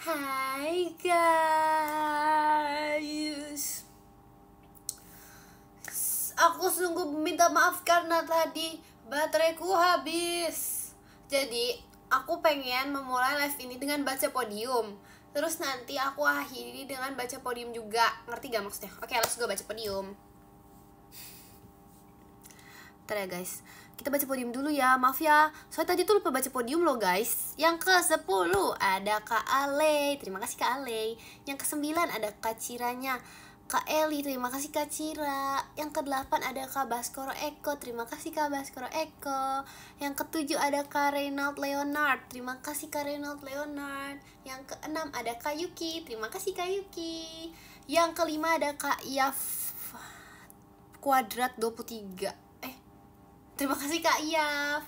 Hai guys, aku sungguh minta maaf karena tadi bateraiku habis. Jadi aku pengen memulai live ini dengan baca podium. Terus nanti aku akhiri dengan baca podium juga. Ngerti gak maksudnya? Oke, let's go baca podium. Bentar ya guys, kita baca podium dulu ya, maaf ya. Soalnya tadi tuh lupa baca podium loh guys. Yang ke-10 ada Kak Ale, terima kasih Kak Ale. Yang ke-9 ada Kak Ciranya, Kak Eli, terima kasih Kak Cira. Yang ke-8 ada Kak Baskoro Eko, terima kasih Kak Baskoro Eko. Yang ke-7 ada Kak Reynald Leonard, terima kasih Kak Reynald Leonard. Yang ke-6 ada Kak Yuki, terima kasih Kak Yuki. Yang ke-5 ada Kak Yaf Kuadrat 23. Terima kasih Kak Iyaf.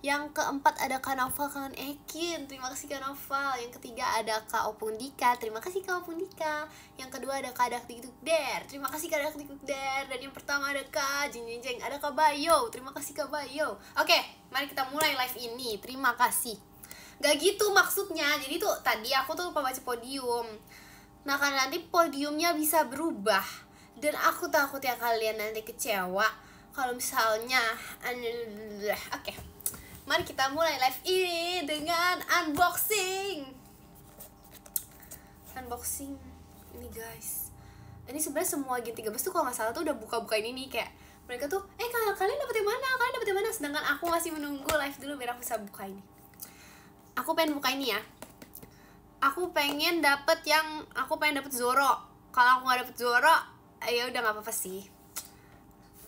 Yang keempat ada Kak Noval Kangen Ekin, terima kasih Kak Noval. Yang ketiga ada Kak Opung Dika, terima kasih Kak Opung Dika. Yang kedua ada Kak Dak Dik Duk Der, terima kasih Kak Dak Dik Duk Der. Dan yang pertama ada Kak Jeng Jeng Jeng, ada Kak Bayo, terima kasih Kak Bayo. Oke, mari kita mulai live ini. Terima kasih. Gak gitu maksudnya. Jadi tuh tadi aku tuh lupa baca podium. Nah karena nanti podiumnya bisa berubah, dan aku takut ya kalian nanti kecewa kalau misalnya oke. Mari kita mulai live ini dengan unboxing ini guys. Ini sebenarnya semua G13 tuh kalau nggak salah tuh udah buka-bukain ini, kayak mereka tuh kalian dapet yang mana, sedangkan aku masih menunggu live dulu biar aku bisa buka ini. Aku pengen buka ini ya. Aku pengen dapet Zoro. Kalau aku nggak dapet Zoro, ya udah nggak apa-apa sih.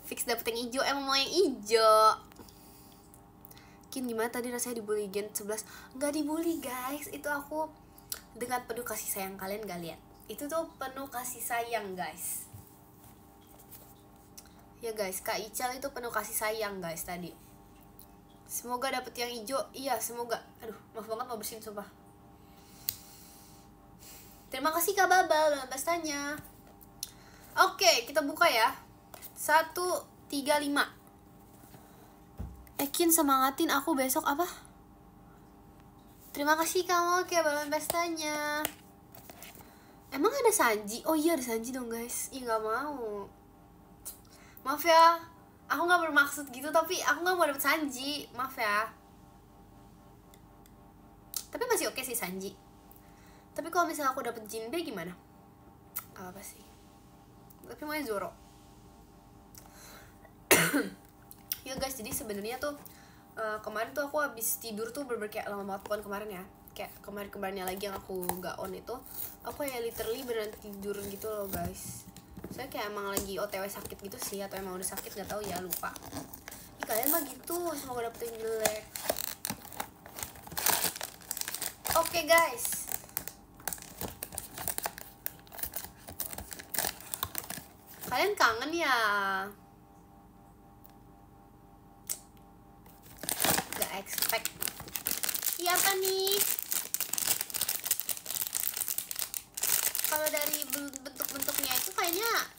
Fix dapet yang hijau, emang mau yang hijau. Kin gimana tadi rasanya dibully Gen 11? Nggak dibully guys, itu aku dengan penuh kasih sayang. Kalian gak lihat? Itu tuh penuh kasih sayang guys. Ya guys, Kak Ical itu penuh kasih sayang guys tadi. Semoga dapet yang hijau. Iya semoga. Aduh maaf banget mau bersihin sumpah. Terima kasih Kak Babal dalam pestanya. Oke, kita buka ya. 135. Ekin semangatin aku besok apa? Terima kasih kamu kayak balon pestanya. Emang ada Sanji? Oh iya ada Sanji dong guys. Ih gak mau. Maaf ya, aku gak bermaksud gitu, tapi aku gak mau dapet Sanji. Maaf ya. Tapi masih oke sih Sanji. Tapi kalau misalnya aku dapet Jinbe gimana? Gak apa sih. Tapi maunya Zoro. Ya guys, jadi sebenarnya tuh kemarin tuh aku habis tidur tuh bener-bener kayak lama banget, bukan kemarin ya, kayak kemarinnya lagi yang aku gak on itu, aku ya literally beneran tidur gitu loh guys. Saya kayak emang lagi OTW sakit gitu sih, atau emang udah sakit gak tahu ya, lupa. Kalian mah gitu, semoga dapet yang jelek. Oke guys, kalian kangen ya? Expect. Iya apa nih? Kalau dari bentuk-bentuknya itu kayaknya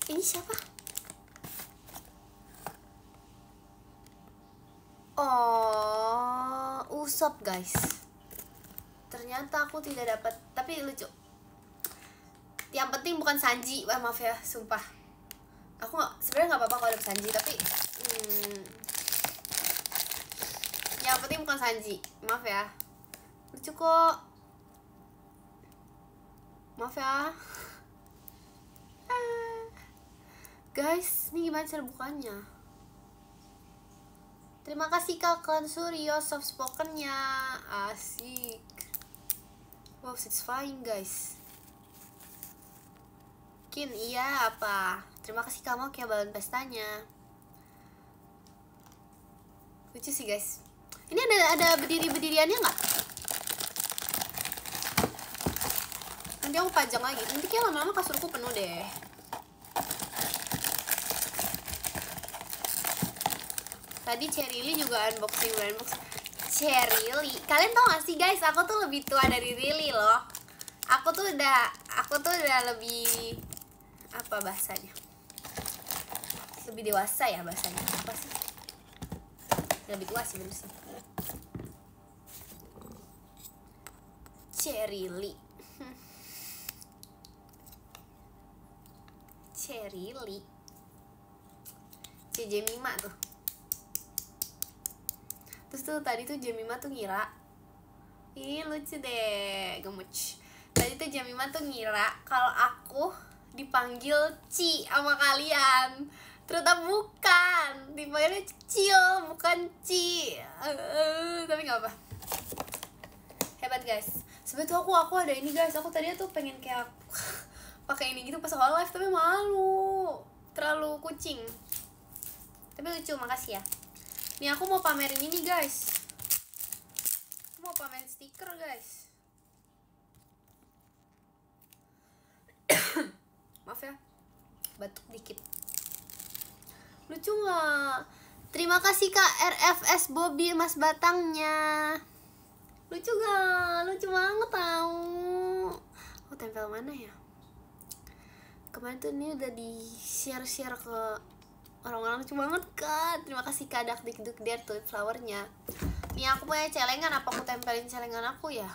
ini siapa? Oh, Usopp guys. Ternyata aku tidak dapat, tapi lucu. Yang penting bukan Sanji. Wah maaf ya, sumpah. Aku sebenarnya nggak apa-apa kalau dapet Sanji, tapi yang penting bukan Sanji. Maaf ya. Lucu kok. Maaf ya. Guys, ini gimana cara bukanya? Terima kasih Kak Suryo soft spokennya. Asik. Wow, satisfying guys. Kin, iya apa? Terima kasih kamu kayak balon pestanya. Lucu sih guys. Ini ada berdiriannya nggak? Nanti aku pajang lagi. Nanti kayak lama-lama kasurku penuh deh. Tadi Cherry juga unboxing. Cherry, kalian tau gak sih guys? Aku tuh lebih tua dari Rilly loh. Aku tuh udah lebih apa bahasanya, lebih dewasa ya bahasanya, apa sih, lebih tua sih bener sih. Cherry C Jemima tuh. Terus tuh tadi tuh Jemima tuh ngira, ih lucu deh, gemuch. Tadi tuh Jemima tuh ngira kalau aku dipanggil Ci sama kalian. Ternyata bukan, dipanggilnya Cil bukan Ci. Tapi nggak apa, hebat guys. Sebenernya tuh aku ada ini guys, aku tadinya tuh pengen kayak pakai ini gitu pas awal live, tapi malu, terlalu kucing. Tapi lucu, makasih ya. Nih aku mau pamerin ini guys, aku mau pamerin stiker guys. Maaf ya, batuk dikit. Lucu nggak? Terima kasih Kak RFS Bobby Mas Batangnya. Lucu gak? Lucu banget tau. Aku tempel mana ya? Kemarin tuh ini udah di share ke orang-orang, lucu banget Kak. Terima kasih Kak Dakdikduk Dare tuh flowernya. Nih aku punya celengan, apa aku tempelin celengan aku ya?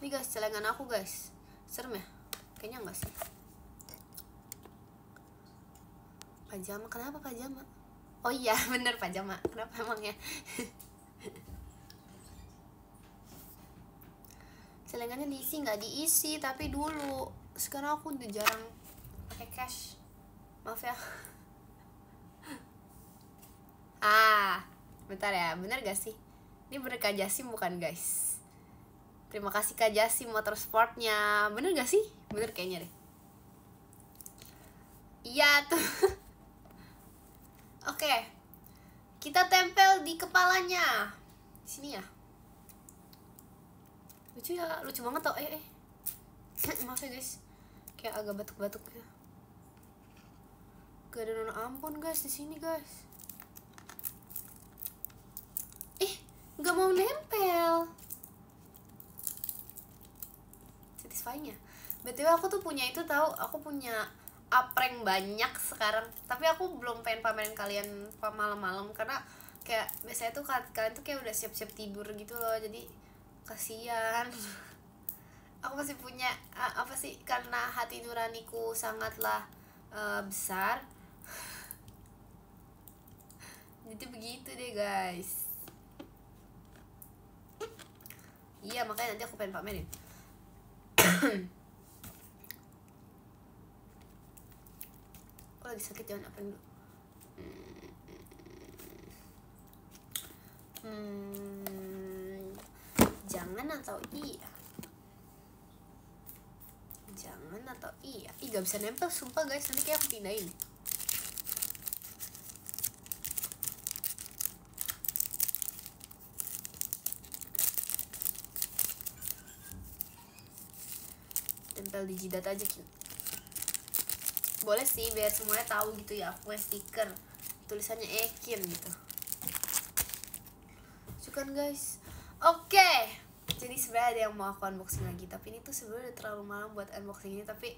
Nih guys, celengan aku guys. Serem ya? Kayaknya enggak sih. Pajama, kenapa pajama? Oh iya bener pajama, kenapa emangnya? Celengannya diisi nggak? Diisi, tapi dulu. Sekarang aku udah jarang pakai cash, maaf ya. Bentar ya, bener gak sih? Ini bener Kak Jasim bukan guys? Terima kasih Kak Jasim motorsportnya. Bener gak sih? Bener kayaknya deh. Iya tuh. Oke, kita tempel di kepalanya. Sini ya. Lucu ya, lucu banget tau. Maaf ya guys, kayak agak batuk-batuk ya. Gak ada nona ampun guys di sini guys. Gak mau nempel. Satisfying ya. BTW aku tuh punya itu tahu, aku punya apreng banyak sekarang, tapi aku belum pengen pamerin kalian malam-malam karena kayak biasanya tuh kalian tuh kayak udah siap-siap tidur gitu loh, jadi kasihan. Aku masih punya apa sih, karena hati nuraniku sangatlah besar. Jadi begitu deh guys. Iya makanya nanti aku pengen pamerin. Aku lagi sakit, jangan apa dulu. Jangan atau iya? Jangan atau iya? Ih gak bisa nempel sumpah guys, nanti kayak aku pindahin. Tempel di jidat aja gitu. Boleh sih biar semuanya tahu gitu ya, aku punya stiker tulisannya Ekin gitu. Kan guys. Oke. Jadi sebenarnya ada yang mau aku unboxing lagi, tapi ini tuh sebenarnya udah terlalu malam buat unboxing ini, tapi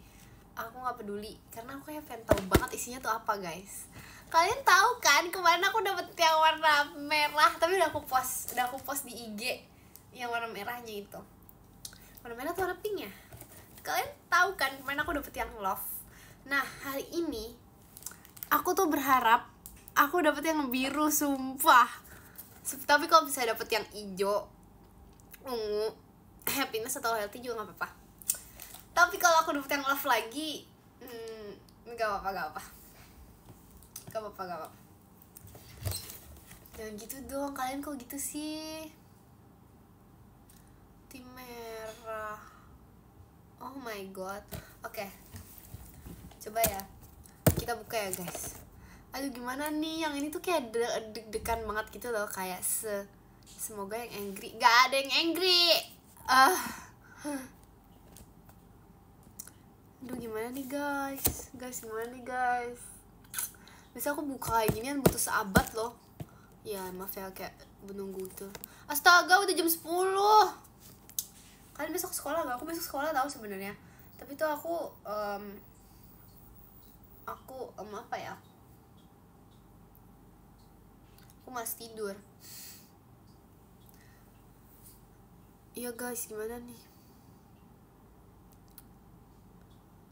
aku nggak peduli karena aku kayak pengen tahu banget isinya tuh apa guys. Kalian tahu kan kemarin aku dapet yang warna merah, tapi udah aku post di IG yang warna merahnya itu. Warna merah tuh warna pink ya. Kalian tahu kan kemarin aku dapet yang love. Nah hari ini aku tuh berharap aku dapet yang biru sumpah. Tapi kalau bisa dapet yang hijau, ungu, happiness atau healthy juga nggak apa-apa. Tapi kalau aku dapet yang love lagi, nggak apa-apa. Jangan gitu dong, kalian kok gitu sih? Tim merah. Oh my god. Oke. Coba ya. Kita buka ya guys. Aduh gimana nih, yang ini tuh kayak deg-degan banget gitu loh, kayak semoga yang angry. Gak ada yang angry. Aduh gimana nih guys, gimana nih guys. Bisa aku buka kayak ginian butuh seabad loh. Ya maaf ya kayak menunggu gitu. Astaga udah jam 10. Kalian besok sekolah gak? Aku besok sekolah tahu sebenarnya. Tapi tuh aku Aku apa ya? Aku masih tidur. Iya guys, gimana nih?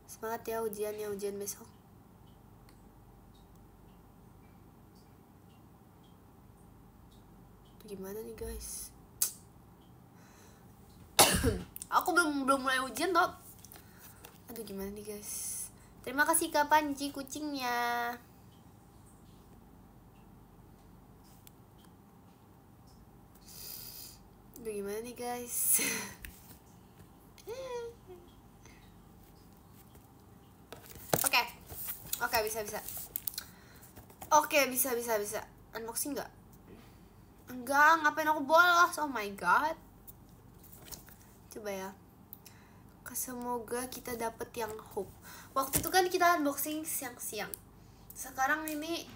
Semangat ya ujian besok. Gimana nih guys? Aku belum mulai ujian toh. Aduh gimana nih guys? Terima kasih Kak Panji kucingnya. Aduh gimana nih guys? Oke, bisa. Oke, bisa. Unboxing nggak? Enggak, ngapain aku bolos? Oh my god. Coba ya. Semoga kita dapet yang hope. Waktu itu kan kita unboxing siang-siang. Sekarang ini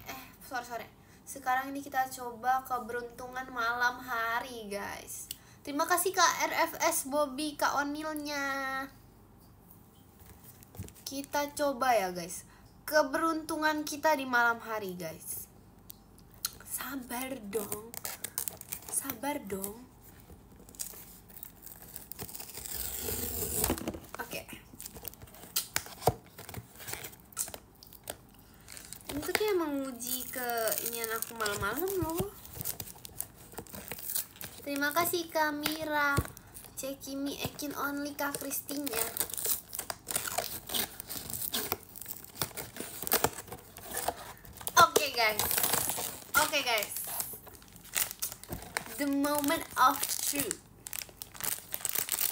sore. Sekarang ini kita coba keberuntungan malam hari, guys. Terima kasih Kak RFS Bobby, Kak Onilnya. Kita coba ya, guys. Keberuntungan kita di malam hari, guys. Sabar dong. Oke. Ini tuh kayak menguji keinian aku malam-malam loh. Terima kasih Kamira, Cekimi, Ekin Only, Kak Kristinya. Oke guys. The moment of truth.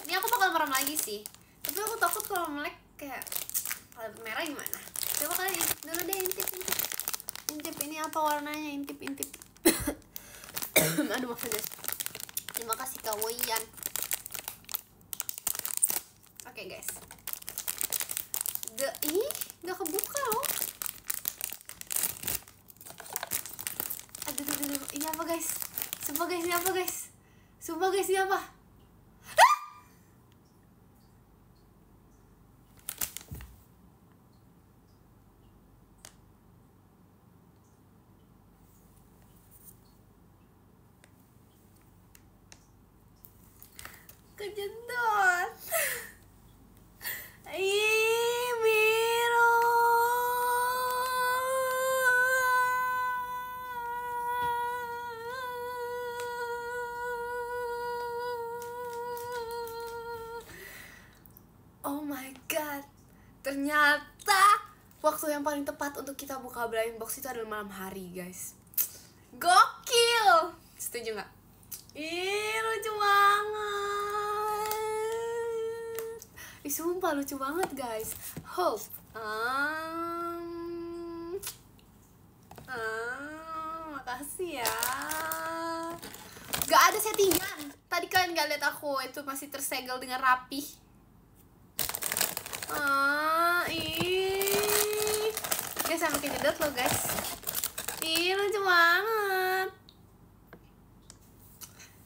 Ini aku bakal merem lagi sih. Tapi aku takut kalau melek kayak merah gimana. Coba kalian intip dulu deh, intip ini apa warnanya, intip. Aduh maaf guys. Terima kasih Kak Woyan. Oke guys. Gak kebuka loh. Aduh. Ini apa guys? Sumpah guys, ini apa? Kejedot. Biru. Oh my god. Ternyata waktu yang paling tepat untuk kita buka blind box itu adalah malam hari, guys. Gokil. Setuju nggak? Ih, lucu banget. Sumpah lucu banget, guys. Hope. Makasih ya. Gak ada settingan. Tadi kalian gak lihat aku itu masih tersegel dengan rapi. Guys, sampai kejedot loh, guys. Ih, lucu banget.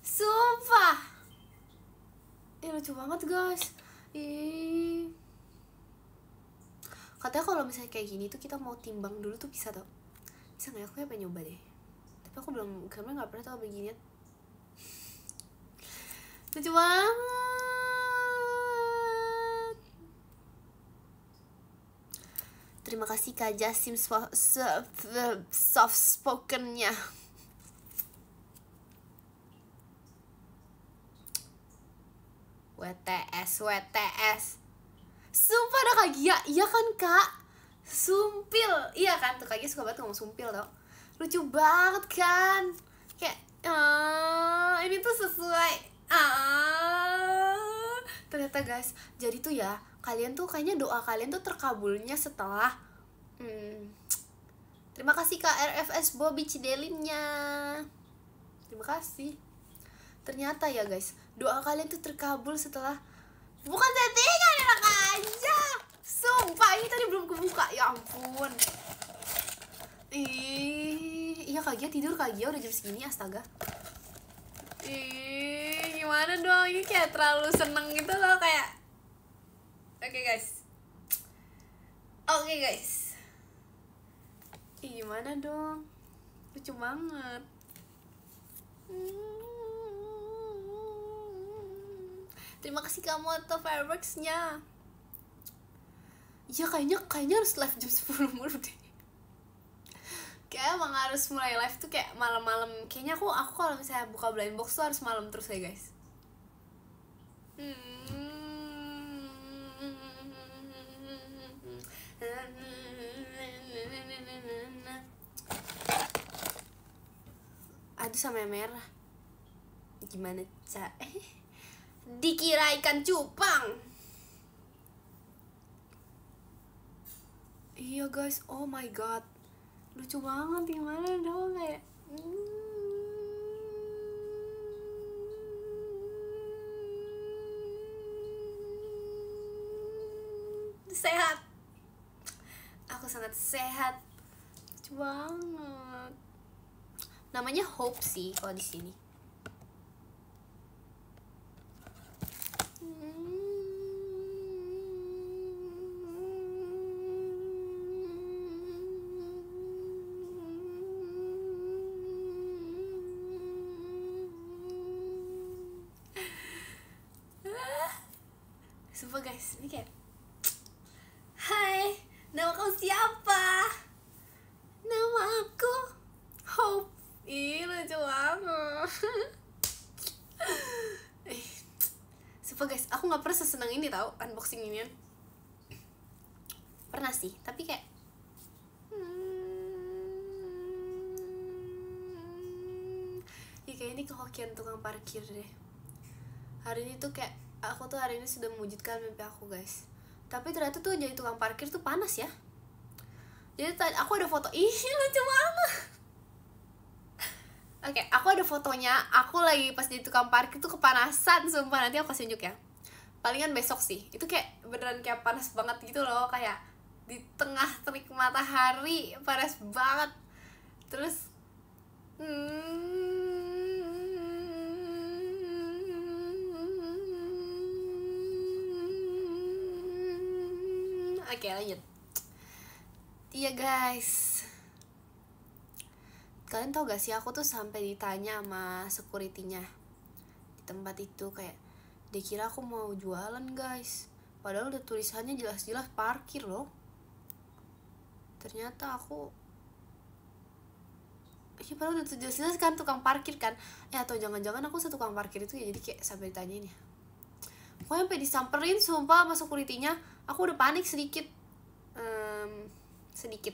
Sumpah. Lucu banget, guys. Katanya kalau misalnya kayak gini tuh kita mau timbang dulu tuh bisa tau. Bisa gak ya? Aku pengen nyoba deh. Tapi aku belum, karena gak pernah tau beginian. Lucu banget. Terima kasih Kak Jasim soft spokennya. WTS. Sumpah ada Kak Gia. Iya kan Kak? Sumpil. Iya kan? Tuh Kak Gia suka banget ngomong sumpil tau. Lucu banget kan? Kayak ini tuh sesuai. Ternyata guys, jadi tuh ya, kalian tuh kayaknya doa kalian tuh terkabulnya setelah terima kasih Kak RFS Bobby Cidelinnya. Terima kasih. Ternyata ya guys, doa kalian tuh terkabul setelah bukan settingan, enak aja. Sumpah ini tadi belum kebuka, ya ampun. Iya Kak Gia tidur, Kak Gia udah jam segini, astaga. Gimana dong, ini kayak terlalu seneng gitu loh, kayak Oke guys. Ih, gimana dong, lucu banget. Terima kasih kamu atau fireworksnya. Ya kayaknya harus live jam 10 mulu deh. Kayak emang harus mulai live tuh kayak malam-malam. Kayaknya aku kalau misalnya buka blind box tuh harus malam terus ya guys. Aduh, sama yang merah. Gimana dikira ikan cupang. Iya guys, oh my god, lucu banget. Gimana dong kayak sehat. Aku sangat sehat, lucu banget. Namanya Hope sih kalau di sini. Sumpah guys, ini kayak, hai, nama kamu siapa? Nama aku Hope. Ih, lucu banget. Sumpah guys, aku gak pernah sesenang ini tau unboxing ini. Pernah sih, tapi kayak ya kayak ini kehokian tukang parkir deh. Hari ini tuh kayak aku tuh hari ini sudah mewujudkan mimpi aku guys. Tapi ternyata tuh jadi tukang parkir tuh panas ya. Jadi tadi aku ada foto, ih lucu banget. Oke, aku ada fotonya. Aku lagi pas jadi tukang parkir tuh kepanasan, sumpah. Nanti aku kasih tunjuk ya. Palingan besok sih. Itu kayak beneran kayak panas banget gitu loh. Kayak di tengah terik matahari, panas banget. Terus oke, lanjut. Iya guys, kalian tau gak sih aku tuh sampai ditanya sama security-nya di tempat itu kayak, dia kira aku mau jualan guys, padahal udah tulisannya jelas-jelas parkir loh. Ternyata aku padahal udah jelas-jelas kan tukang parkir kan. Atau jangan-jangan aku tukang parkir itu ya, jadi kayak sampai ditanyain ya. Pokoknya sampai disamperin sumpah sama security-nya. Aku udah panik sedikit. Sedikit.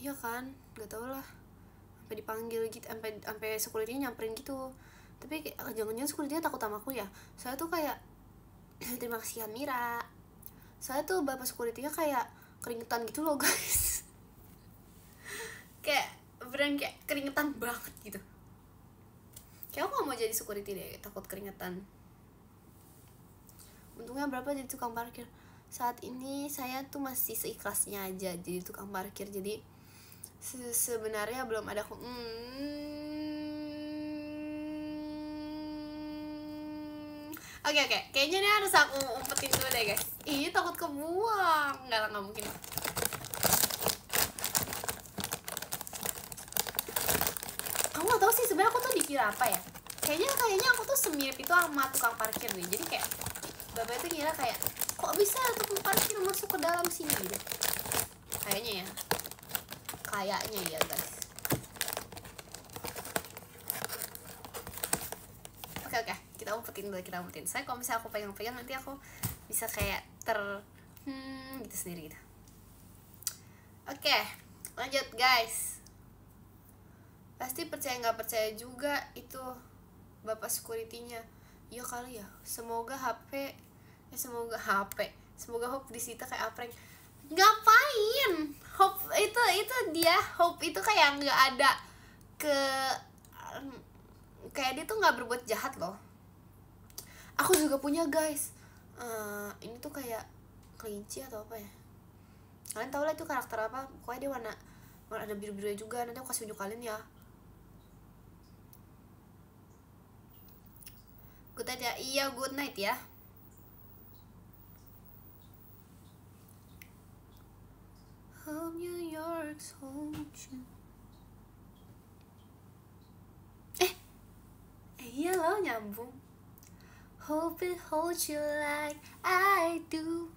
Iya kan, gak tau lah. Sampai dipanggil gitu, sampai security-nya nyamperin gitu. Tapi kayak jangan-jangan security-nya takut sama aku ya. Saya tuh kayak terima kasih Amira. Saya tuh bapak security-nya kayak keringetan gitu loh guys. Kayak beneran kayak keringetan banget gitu. Kayak aku gak mau jadi security deh, takut keringetan. Untungnya berapa jadi tukang parkir. Saat ini saya tuh masih seikhlasnya aja jadi tukang parkir. Jadi sebenarnya belum ada Oke, kayaknya ini harus aku umpetin dulu deh guys. Ih, takut kebuang. Enggak lah, gak mungkin. Aku gak tau sih sebenarnya aku tuh dikira apa ya. Kayaknya aku tuh semirip itu sama tukang parkir nih. Jadi kayak bapak itu ngira kayak, kok bisa tukang parkir masuk ke dalam sini gitu. Kayaknya ya guys. Oke, kita umpetin dulu, Saya kalau misalnya aku pegang-pegang nanti aku bisa kayak gitu sendiri gitu. Oke, lanjut guys. Pasti percaya nggak percaya juga itu bapak security-nya. Ya kali ya. Semoga Hope disita kayak Apreng. Ngapain? Hope itu dia. Hope itu kayak nggak ada kayak dia tuh nggak berbuat jahat loh. Aku juga punya guys. Ini tuh kayak kelinci atau apa ya? Kalian tau lah itu karakter apa? Pokoknya dia warna ada biru-birunya juga. Nanti aku kasih unjuk kalian ya. Good night ya. Iya, good night ya. Hope New York's hold you. Iya loh, nyambung. Hope it holds you like I do.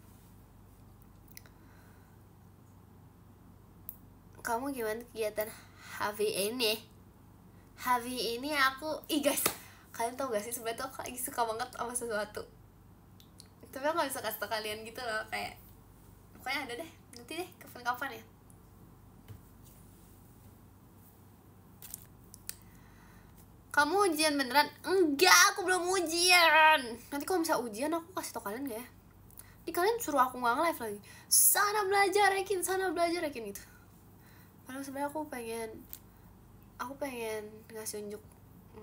Kamu gimana kegiatan hari ini? Hari ini aku, guys, kalian tau gak sih sebenernya tuh aku lagi suka banget sama sesuatu, tapi aku gak bisa kasih tau kalian gitu loh, kayak pokoknya ada deh, nanti deh kapan-kapan ya. Kamu ujian beneran? Enggak, aku belum ujian. Nanti kalau bisa ujian aku kasih tau kalian gak ya? Ini kalian suruh aku nggak nge-live lagi. Sana belajar yakin gitu. Padahal sebenarnya aku pengen ngasih unjuk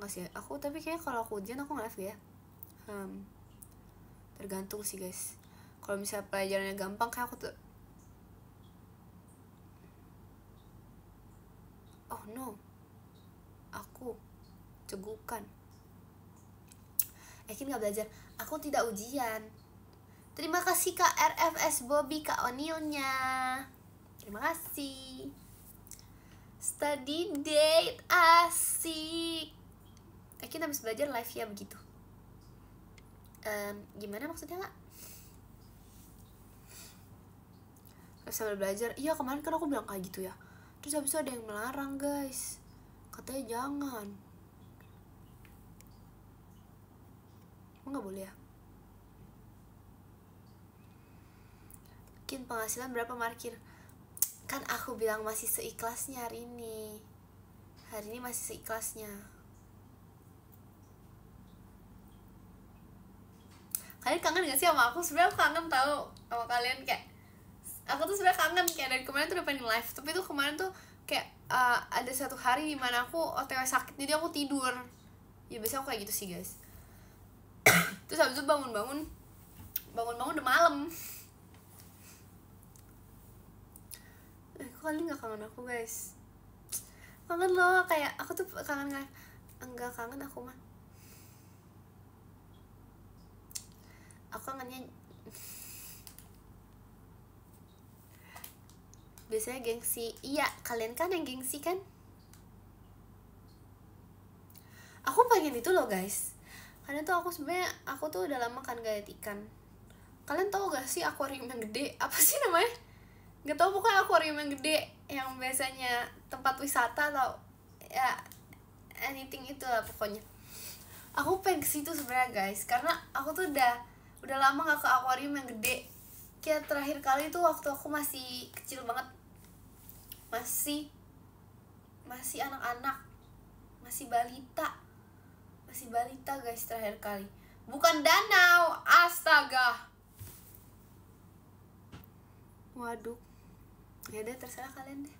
ngasih aku, tapi kayaknya kalau aku ujian aku nge-live ya. Tergantung sih guys. Kalau misalnya pelajarannya gampang kayak aku tuh. Oh no, aku cegukan. Yakin gak belajar? Aku tidak ujian. Terima kasih Kak RFS Bobby, Kak Onilnya. Terima kasih. Study date asik. Yakin habis belajar live ya begitu. Gimana maksudnya Kak? Sambil belajar. Iya kemarin kan aku bilang kayak gitu ya. Terus habis itu ada yang melarang guys. Katanya jangan. Nggak boleh ya? Mungkin penghasilan berapa parkir? Kan aku bilang masih seikhlasnya hari ini. Hari ini masih seikhlasnya. Kalian kangen gak sih sama aku? Sebenarnya aku kangen tau sama kalian, kayak aku tuh sebenarnya kangen, kayak dari kemarin tuh udah pengen live, tapi tuh kemarin tuh kayak ada satu hari dimana aku OTW sakit, jadi aku tidur. Ya biasanya aku kayak gitu sih guys. Terus habis itu bangun-bangun udah malam. Kok kalian gak kangen aku guys? Kangen loh, kayak aku tuh kangen gak? Enggak kangen aku mah. Aku kangennya biasanya gengsi. Iya, kalian kan yang gengsi kan? Aku pengen itu loh guys. Karena tuh aku sebenarnya tuh udah lama kan gak liat ikan. Kalian tau gak sih akuarium yang gede? Apa sih namanya? Gak tau, pokoknya akuarium yang gede yang biasanya tempat wisata atau ya anything itu lah pokoknya. Aku pengen ke situ sebenarnya guys, karena aku tuh udah lama gak ke akuarium yang gede. Kayak terakhir kali tuh waktu aku masih kecil banget, masih anak-anak, masih balita guys terakhir kali. Bukan danau, astaga. Waduh. Ya deh, terserah kalian deh.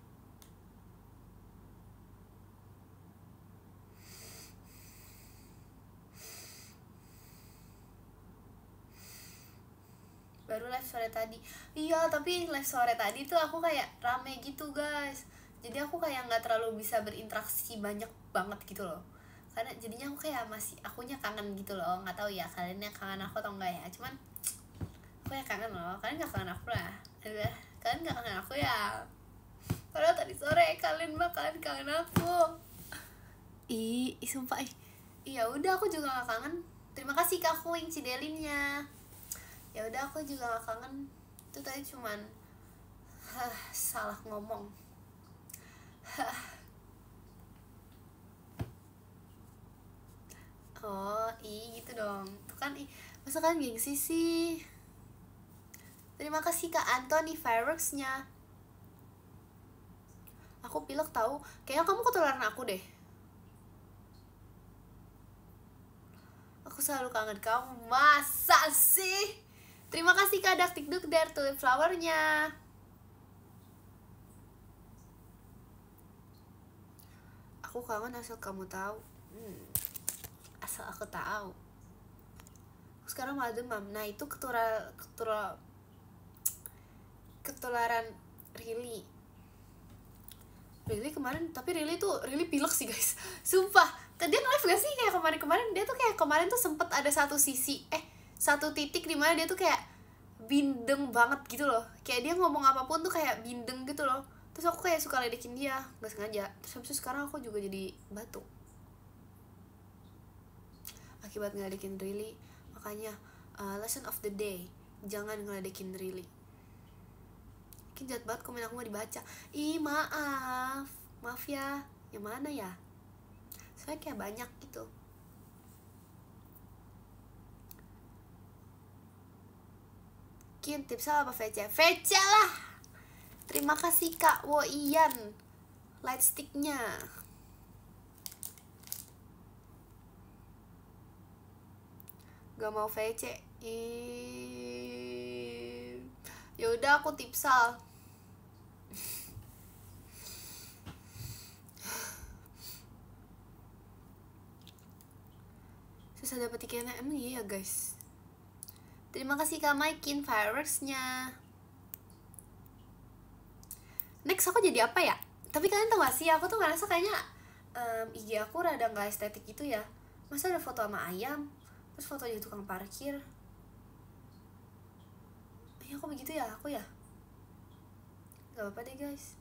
Baru live sore tadi. Iya, tapi live sore tadi tuh aku kayak rame gitu guys. Jadi aku kayak gak terlalu bisa berinteraksi banyak banget gitu loh. Karena jadinya aku kayak akunya kangen gitu loh. Gak tahu ya kalian yang kangen aku atau enggak ya. Cuman aku ya kangen loh. Kalian gak kangen aku lah. Kalian gak kangen aku ya. Padahal tadi sore kalian kangen aku. Sumpah iya udah, aku juga gak kangen. Terima kasih Kak Kuing Cidelinnya. Ya udah, aku juga gak kangen. Itu tadi cuman salah ngomong. Oh gitu dong. Tuh kan masa kan gengsi sih. Terima kasih Kak Anthony Fireworks-nya. Aku pilek tahu. Kayaknya kamu ketularan aku deh. Aku selalu kangen kamu. Masa sih? Terima kasih Kak Daktikduk dari tulip flower-nya. Aku kangen asal kamu tahu. Asal aku tahu. Aku sekarang malah demam. Nah itu ketularan Rili kemarin, tapi Rili pilek sih guys. Sumpah, dia nge-live gak sih kayak kemarin dia tuh kayak kemarin tuh sempet ada satu titik dimana dia tuh kayak bindeng banget gitu loh, kayak dia ngomong apapun tuh kayak bindeng gitu loh. Terus aku kayak suka ledekin dia nggak sengaja. Terus habis itu sekarang aku juga jadi batuk akibat ngeledekin Rili. Makanya lesson of the day, jangan ngeledekin Rili. Mungkin jahat banget komen aku gak dibaca. Ih maaf ya, yang mana ya, soalnya kayak banyak gitu. Kin tipsnya apa VC? VC lah. Terima kasih Kak Woian light sticknya. Gak mau VC. Ya udah aku tipsal. Susah dapet tiketnya, emang iya ya guys. Terima kasih Kak Maikin fireworksnya. Next aku jadi apa ya? Tapi kalian tau gak sih, aku tuh ngerasa kayaknya IG aku rada gak estetik gitu ya. Masa ada foto sama ayam, terus foto jadi tukang parkir. Ya kok begitu ya aku ya? Gak apa-apa deh guys.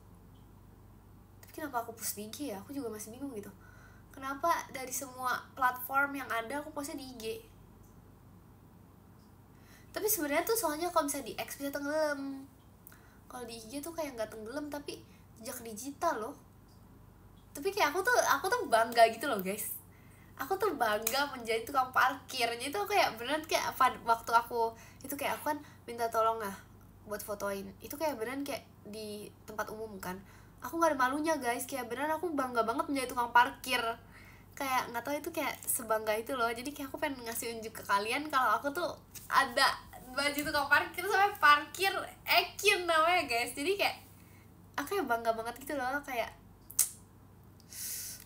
Tapi kenapa aku post di IG ya? Aku juga masih bingung gitu. Kenapa dari semua platform yang ada aku postnya di IG? Tapi sebenarnya tuh soalnya kalau misalnya di X bisa tenggelam. Kalau di IG tuh kayak nggak tenggelam tapi jejak digital loh. Tapi kayak aku tuh bangga gitu loh guys. Aku tuh bangga menjadi tukang parkir. Jadi tuh kayak beneran kayak waktu aku itu kayak aku kan minta tolong lah buat fotoin. Itu kayak beneran kayak di tempat umum kan. Aku nggak ada malunya guys. Kayak beneran aku bangga banget menjadi tukang parkir. Kayak nggak tahu itu kayak sebangga itu loh. Jadi kayak aku pengen ngasih unjuk ke kalian kalau aku tuh ada baju tukang parkir sampai parkir Ekin namanya guys. Jadi kayak aku kayak bangga banget gitu loh, kayak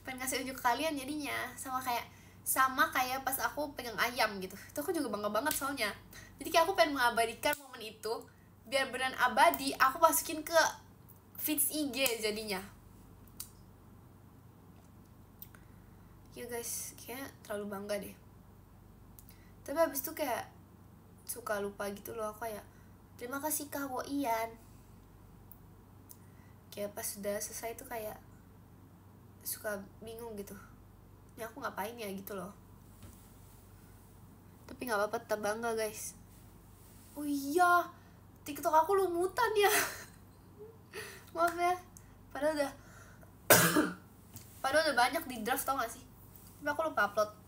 pengen ngasih unjuk ke kalian jadinya. Sama kayak pas aku pegang ayam gitu, itu aku juga bangga banget soalnya. Jadi kayak aku pengen mengabadikan momen itu biar beneran abadi, aku masukin ke feeds IG jadinya. Ya guys, kayaknya terlalu bangga deh. Tapi abis itu kayak suka lupa gitu loh aku, kayak terima kasih Kak Woian. Kayak pas sudah selesai tuh kayak suka bingung gitu, ini aku ngapain ya gitu loh. Tapi nggak apa-apa, tetap bangga guys. Oh iya, TikTok aku lumutan ya. Maaf ya, padahal udah banyak di draft tau gak sih, tapi aku lupa upload.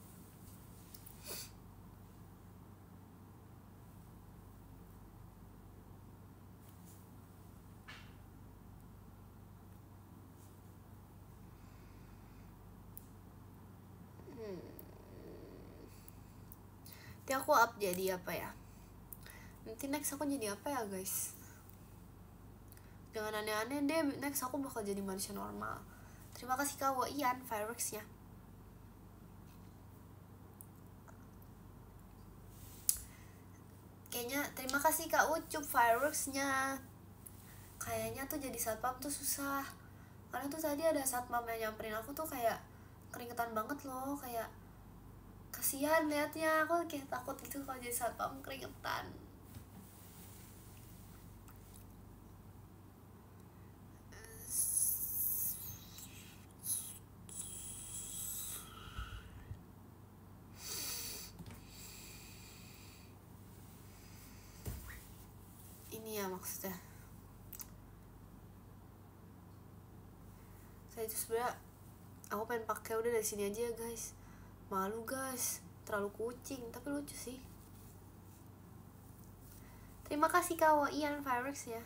Nanti aku up jadi apa ya, nanti next aku jadi apa ya guys, jangan aneh-aneh deh. Next aku bakal jadi manusia normal. Terima kasih Kak Woian fireworksnya. Kayaknya terima kasih Kak Ucup fireworksnya. Kayaknya tuh jadi satpam tuh susah, karena tuh tadi ada satpam yang nyamperin aku tuh kayak keringetan banget loh, kayak kasihan liatnya. Aku kayak takut gitu kalau jadi satpam keringetan. Ini ya maksudnya saya itu sebenarnya aku pengen pakai udah dari sini aja ya guys. Malu guys, terlalu kucing, tapi lucu sih. Terima kasih Kak Woian fireworks ya.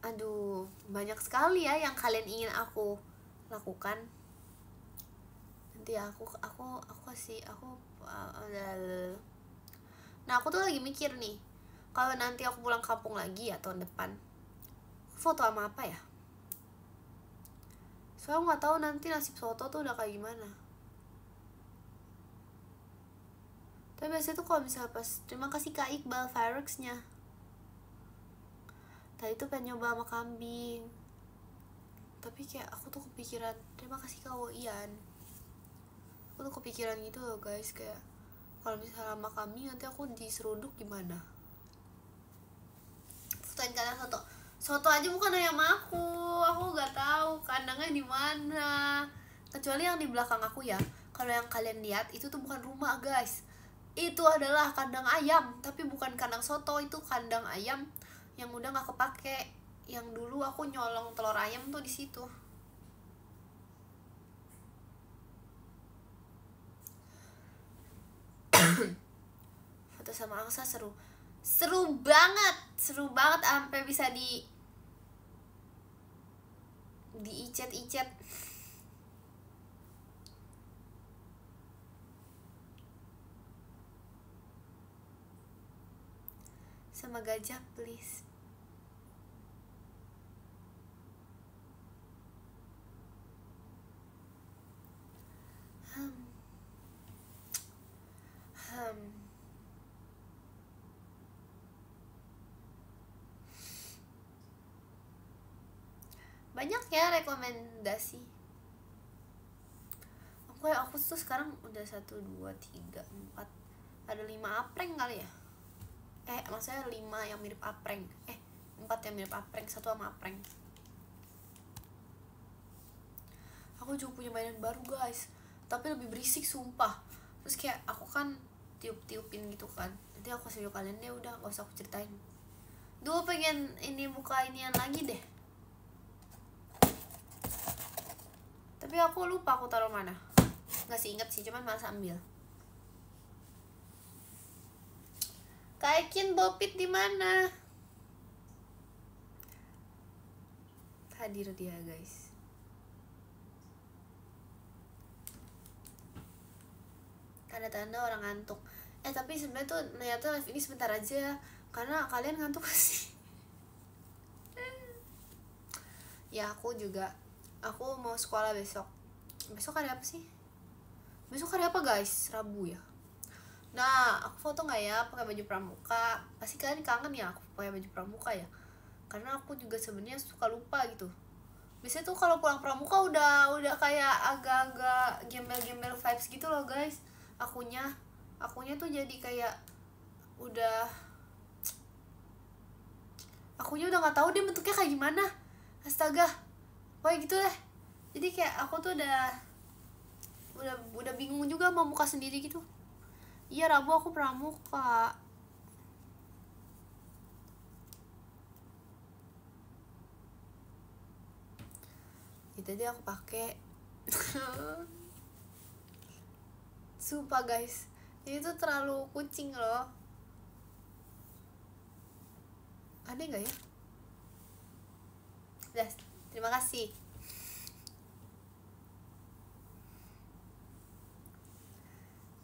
Aduh, banyak sekali ya yang kalian ingin aku lakukan. Nanti aku kasih nah aku tuh lagi mikir nih, kalau nanti aku pulang kampung lagi ya tahun depan, foto sama apa ya? Soalnya nggak tahu nanti nasib foto tuh udah kayak gimana. Tapi biasanya tuh kalau misalnya pas, terima kasih Kak Iqbal fireworksnya. Tadi tuh pengen nyoba sama kambing, tapi kayak aku tuh kepikiran, terima kasih Kak Woian. Aku tuh kepikiran gitu loh guys, kayak Kalau misalnya sama kambing nanti aku diseruduk gimana? Fotoin kandang soto aja bukan ayam aku nggak tahu kandangnya di mana, kecuali yang di belakang aku ya. Kalau yang kalian lihat itu tuh bukan rumah guys, itu adalah kandang ayam, tapi bukan kandang soto, itu kandang ayam yang udah nggak kepake. Yang dulu aku nyolong telur ayam tuh di situ. Foto sama angsa seru banget sampai bisa icet sama gajah please. Banyak ya rekomendasi. Aku tuh sekarang udah 1, 2, 3, 4, ada 5 apreng kali ya. Maksudnya 5 yang mirip apreng. 4 yang mirip apreng, 1 sama apreng. Aku juga punya mainan baru guys, tapi lebih berisik sumpah. Terus kayak aku kan tiup-tiupin gitu kan. Nanti aku kasih kalian deh, udah gak usah aku ceritain. Duh pengen ini buka inian lagi deh. Tapi aku lupa aku taruh mana. Nggak sih inget sih, cuman malas ambil. Kaikin Bopit di mana? Hadir dia guys. Tanda-tanda orang ngantuk. Tapi sebenarnya tuh ternyata live ini sebentar aja karena kalian ngantuk sih. Ya aku mau sekolah besok. Besok hari apa sih? Besok hari apa guys? Rabu ya. Nah, aku foto nggak ya pakai baju pramuka? Pasti kalian kangen ya aku pakai baju pramuka ya. Karena aku juga sebenarnya suka lupa gitu. Biasanya tuh kalau pulang pramuka udah kayak agak-agak gembel-gembel vibes gitu loh guys. Akunya tuh jadi kayak akunya udah nggak tahu dia bentuknya kayak gimana. Astaga, kayak gitu deh. Jadi kayak aku tuh udah bingung juga mau muka sendiri gitu. Iya, Rabu aku pramuka. Itu dia aku pakai. Sumpah guys, ini tuh terlalu kucing loh. Aneh nggak ya? Udah, terima kasih.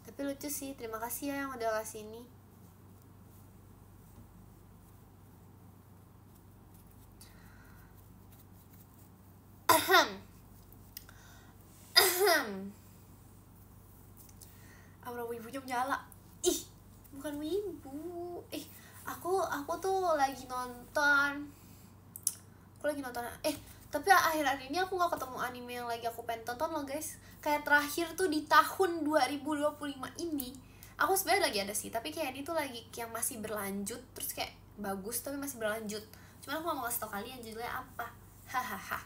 Tapi lucu sih, terima kasih ya yang udah kasih ini. Aura wibunya menyala. Ih, bukan wibu. Aku tuh lagi nonton. Tapi akhir-akhir ini aku gak ketemu anime yang lagi aku pengen tonton loh guys. Kayak terakhir tuh di tahun 2025 ini. Aku sebenarnya lagi ada sih, tapi kayak ini tuh lagi yang masih berlanjut. Terus kayak bagus tapi masih berlanjut. Cuman aku gak mau kasih tau kalian judulnya apa. Hahaha.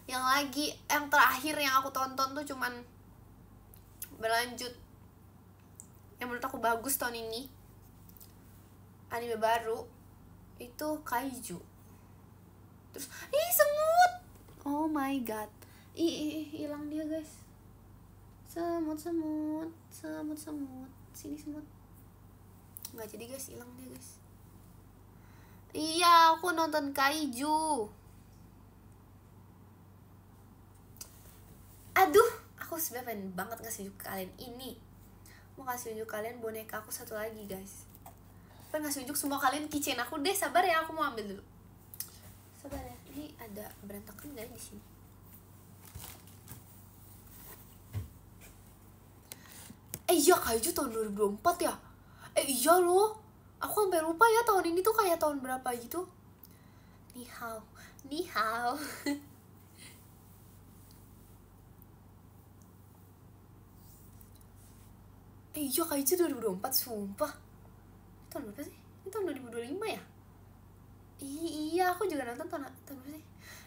Yang terakhir yang aku tonton tuh cuman berlanjut, yang menurut aku bagus tahun ini, anime baru itu Kaiju. Terus semut, oh my god, hilang dia guys. Semut sini semut. Nggak jadi guys, hilang dia guys. Iya, aku nonton Kaiju. Aduh, aku sebenarnya pengen banget ngasih unjuk kalian ini. Mau kasih unjuk kalian boneka aku satu lagi guys. Pengen ngasih unjuk semua kalian keychain aku deh. Sabar ya, aku mau ambil dulu. Sabar ya, ini ada berantakan gak di sini? Iya, Kaiju tahun 2024 ya? Iya loh, aku sampai lupa ya tahun ini tuh kayak tahun berapa gitu. Ni hao. Iya Kaiju 2024, sumpah. Ini tahun berapa sih? Ini tahun 2025 ya? Iya, aku juga nonton tahun berapa sih?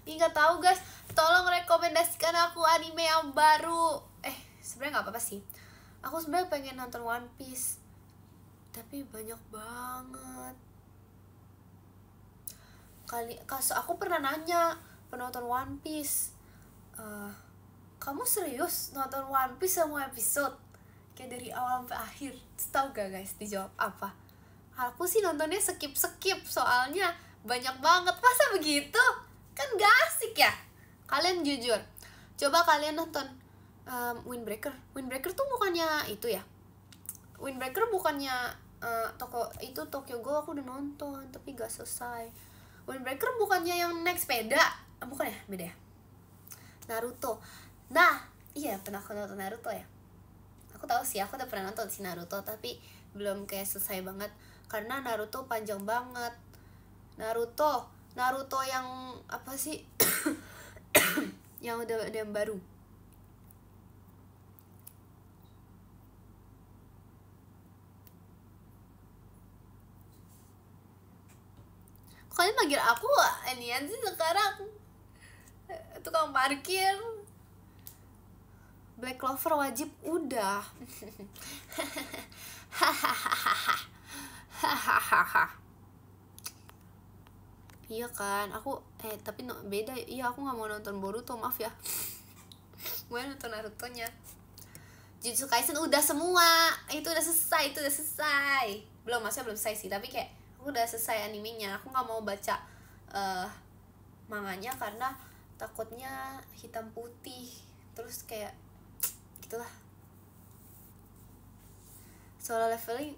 Ih, nggak tahu guys. Tolong rekomendasikan aku anime yang baru. Sebenarnya nggak apa-apa sih. Aku sebenarnya pengen nonton One Piece, tapi banyak banget. Aku pernah nanya penonton One Piece, kamu serius nonton One Piece semua episode? Kayak dari awal sampai akhir. Tahu gak guys dijawab apa? Aku sih nontonnya skip soalnya banyak banget. Masa begitu? Kan gak asik ya. Kalian jujur, coba kalian nonton Windbreaker. Windbreaker tuh bukannya itu ya? Windbreaker bukannya Tokyo Ghoul. Aku udah nonton tapi gak selesai. Windbreaker bukannya yang naik sepeda? Bukan ya? Beda ya? Naruto. Nah, iya pernah aku nonton Naruto ya. Aku tahu sih, aku udah pernah nonton si Naruto, tapi belum kayak selesai banget karena Naruto panjang banget. Naruto yang apa sih? Yang udah yang baru. Kalian manggil aku inian sih sekarang, tukang parkir. Black Clover wajib udah. Iya kan, aku tapi beda. Iya, aku nggak mau nonton Boruto, maaf ya. Gue nonton Naruto-nya. Jujutsu Kaisen udah semua, itu udah selesai. Maksudnya belum selesai sih, tapi kayak aku udah selesai animenya. Aku nggak mau baca manganya karena takutnya hitam putih, terus kayak gitulah. Solo Leveling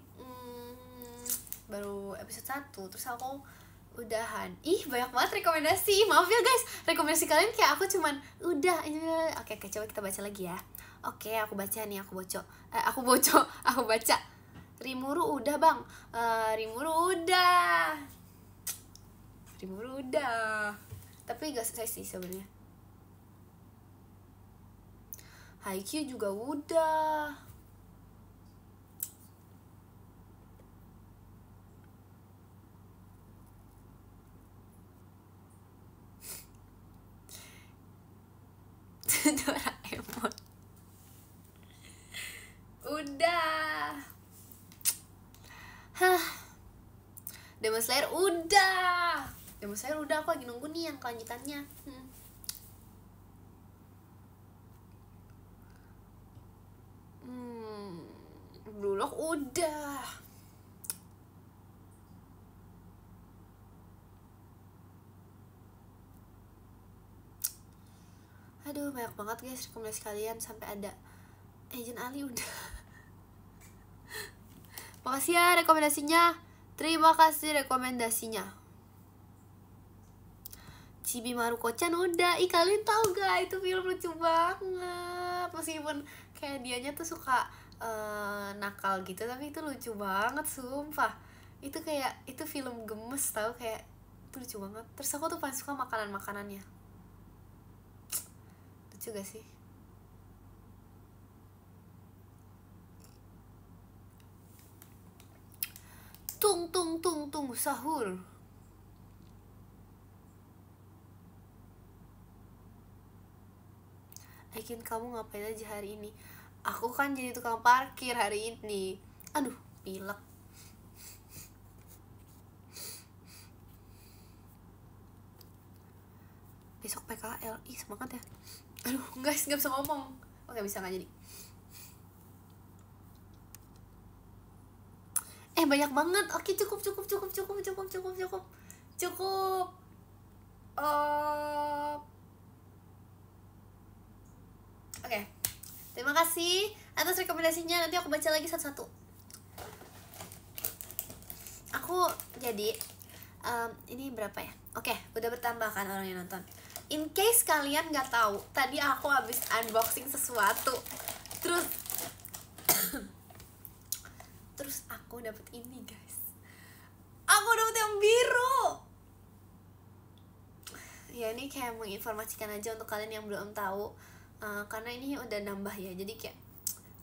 baru episode 1, terus aku udahan. Ih, banyak banget rekomendasi. Maaf ya guys, rekomendasi kalian kayak aku cuman udah ini. Oke, coba kita baca lagi ya. Oke, aku baca nih, aku baca. Rimuru udah bang. Rimuru udah. Tapi gak selesai sih sebenarnya. Haikyuu juga udah. Doraemon udah. Demon Slayer udah. Aku lagi nunggu nih yang kelanjutannya. Blue Lock udah. Aduh, banyak banget guys rekomendasi kalian, sampai ada Agent Ali udah. Makasih ya rekomendasinya. Terima kasih rekomendasinya. Chibi Maruko-chan udah. Ih, kalian tahu gak itu film lucu banget. Meskipun kayak dianya tuh suka nakal gitu, tapi itu lucu banget sumpah. Itu kayak itu film gemes tau, kayak itu lucu banget. Terus aku tuh paling suka makanan-makanannya. Lucu gak sih? Tung sahur. Aikin, kamu ngapain aja hari ini? Aku kan jadi tukang parkir hari ini. Aduh, pilek. Besok PKL. Ih, semangat ya. Aduh, guys, gak bisa ngomong. Oke, bisa gak jadi. Banyak banget. Oke, cukup. Oke. Terima kasih atas rekomendasinya. Nanti aku baca lagi satu-satu. Aku jadi ini berapa ya? Oke, udah bertambah kan orang yang nonton. In case kalian nggak tahu, tadi aku habis unboxing sesuatu, terus aku dapet ini guys. Aku dapet yang biru. Ya, ini kayak menginformasikan aja untuk kalian yang belum tahu, karena ini udah nambah ya. Jadi kayak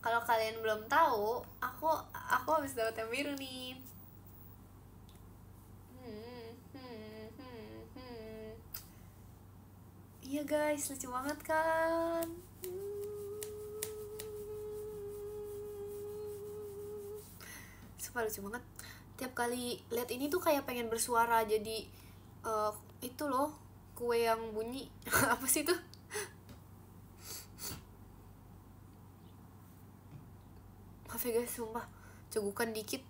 Kalau kalian belum tahu, aku habis dapat yang biru nih. Iya guys, lucu banget kan? Sumpah lucu banget. Tiap kali lihat ini tuh kayak pengen bersuara jadi itu loh, kue yang bunyi. Apa sih itu? Maaf ya guys, sumpah cegukan dikit.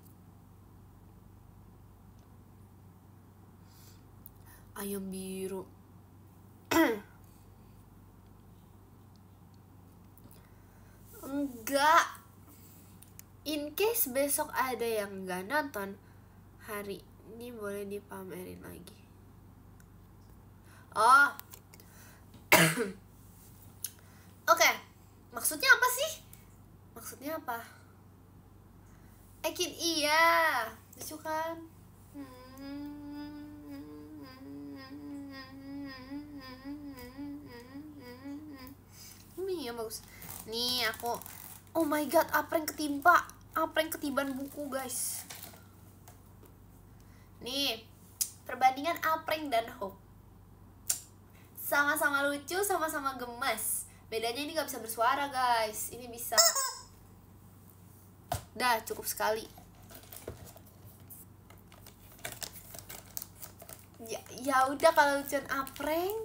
Ayam biru. Enggak. In case besok ada yang nggak nonton hari ini, boleh dipamerin lagi. Oh. Oke. Maksudnya apa sih? Maksudnya apa? Ekin iya. Lucu kan? Ini ya bagus. Nih aku, oh my god, apreng ketimpa, apreng ketiban buku guys. Nih perbandingan apreng dan Hope, sama-sama lucu, sama-sama gemes. Bedanya ini gak bisa bersuara guys, ini bisa. Dah cukup sekali. Ya udah, kalau lucuan apreng.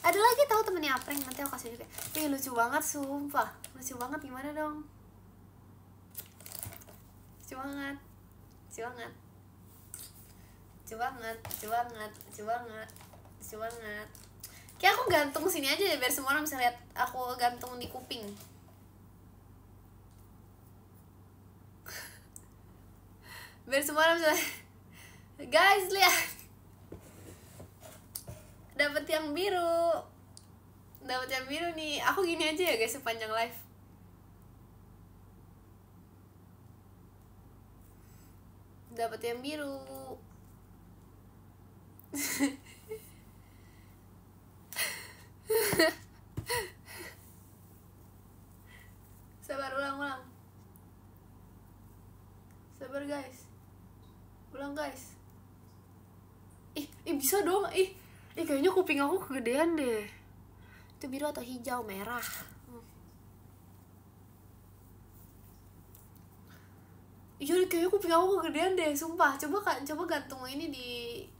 Ada lagi tahu temennya apreng, nanti aku kasih juga. Ih lucu banget sumpah, lucu banget, gimana dong? Lucu banget, lucu banget, lucu banget, lucu banget, lucu banget, lucu banget. Kayak aku gantung sini aja deh biar semua orang bisa lihat aku gantung di kuping. Biar semua orang bisa. Guys lihat, dapat yang biru, dapat yang biru nih. Aku gini aja ya guys sepanjang live. Dapat yang biru. Sabar, ulang. Sabar guys, ulang guys. Ih bisa dong. Ih kayaknya kuping aku kegedean deh. Itu biru atau hijau, merah. Iya kayaknya kuping aku kegedean deh, sumpah. Coba gantung ini di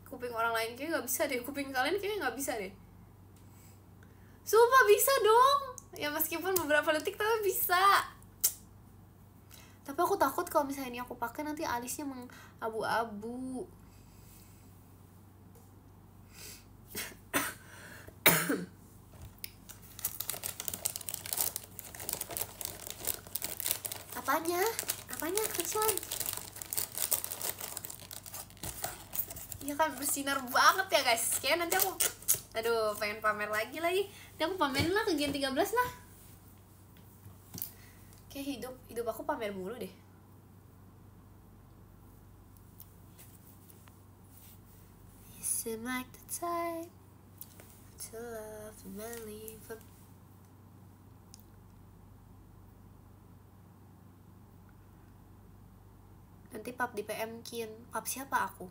kuping orang lain, kayaknya nggak bisa deh. Kuping kalian kayaknya nggak bisa deh. Sumpah bisa dong. Ya meskipun beberapa detik tapi bisa. Tapi aku takut kalau misalnya ini aku pakai nanti alisnya mengabu-abu. Apanya kecilan? Ya kan bersinar banget ya guys. Kayak nanti aku, aduh pengen pamer lagi. Nanti aku pamerin lah ke Gen 13 lah. Kayak hidup aku pamer mulu deh. You seem like the type to love and believe. Nanti pap di PM Kin. Pap siapa aku?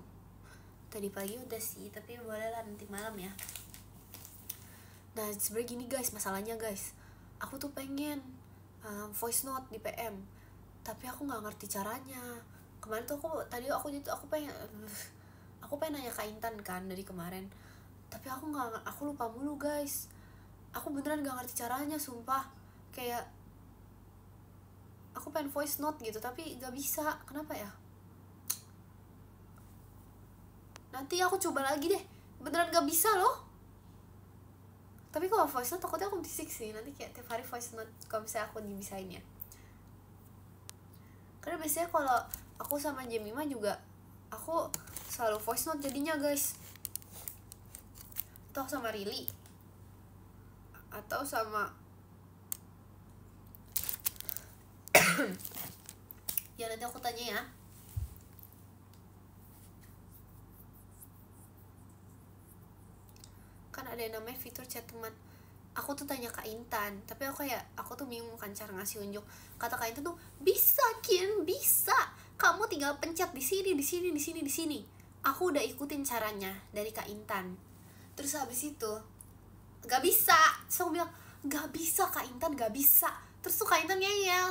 Tadi pagi udah sih, tapi boleh lah nanti malam ya. Nah sebenernya gini guys, masalahnya guys, aku tuh pengen voice note di PM, tapi aku nggak ngerti caranya. Kemarin tuh aku pengen nanya ke Intan kan dari kemarin, tapi aku lupa mulu guys. Aku beneran nggak ngerti caranya sumpah. Kayak aku pengen voice note gitu tapi nggak bisa, kenapa ya? Nanti aku coba lagi deh, beneran gak bisa loh. Tapi kalau voice note takutnya aku sih nanti kayak tiap hari voice note kalau misalnya aku dibisain ya. Karena biasanya kalau aku sama Jemima juga aku selalu voice note jadinya guys. Atau sama Rili, atau sama ya nanti aku tanya ya. Kan ada yang namanya fitur chat teman. aku tuh tanya Kak Intan, tapi aku tuh bingung kan cara ngasih unjuk. Kata Kak Intan tuh, bisa Kin, bisa, kamu tinggal pencet di sini, di sini, di sini, di sini. Aku udah ikutin caranya dari Kak Intan. Terus habis itu gak bisa, terus aku bilang gak bisa Kak Intan, gak bisa. Terus tuh Kak Intan ngeyel,